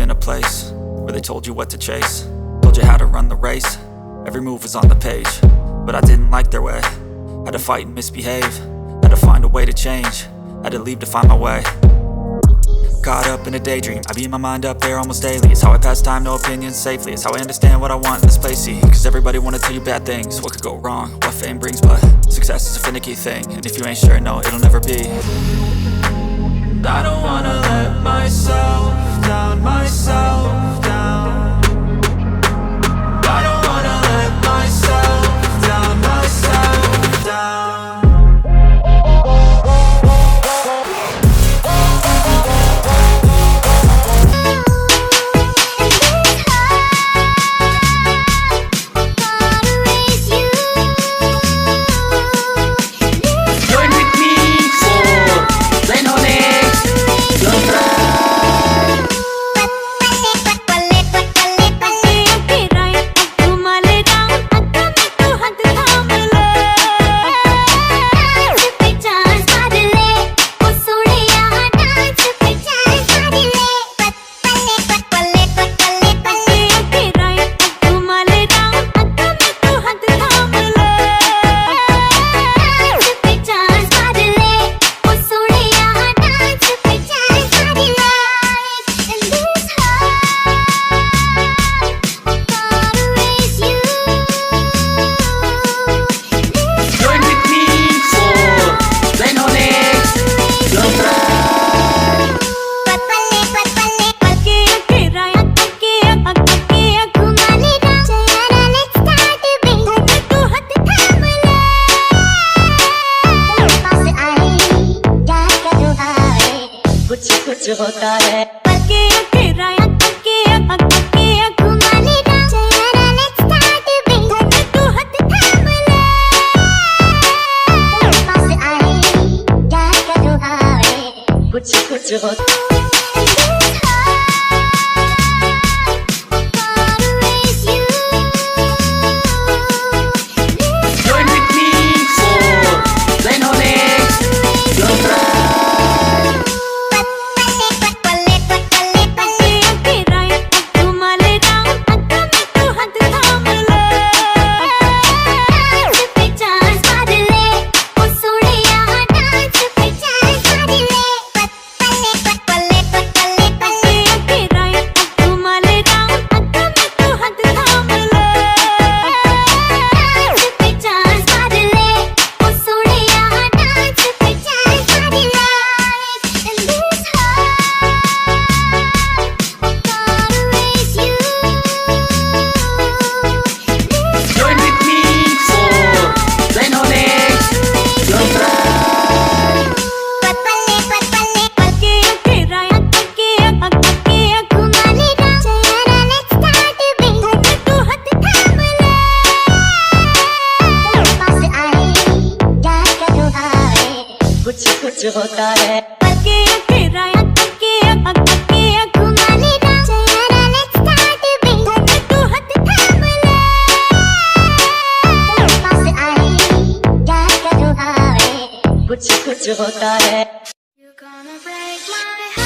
in a place where they told you what to chase, told you how to run the race. Every move was on the page, but I didn't like their way. Had to fight and misbehave, had to find a way to change, had to leave to find my way. Caught up in a daydream, I beat my mind up there almost daily. It's how I pass time, no opinions safely. It's how I understand what I want in this place, see. Cause everybody wanna tell you bad things, what could go wrong, what fame brings. But success is a finicky thing, and if you ain't sure, no, it'll never be. I don't wanna let myself down, myself down. I don't wanna let myself down, myself down. होता है पलके अकेरा अकेरा घुमा ले चेहरा let's start Bing तू हाथ थाम ले पास आए क्या करूँ आए कुछ होता कुछ होता है पलके अकेरा अकेरा घुमा ले चेहरा लेट्स स्टार्ट बिंग तू हाथ थाम ले पास आए क्या करूँ आए कुछ होता है You're gonna break my heart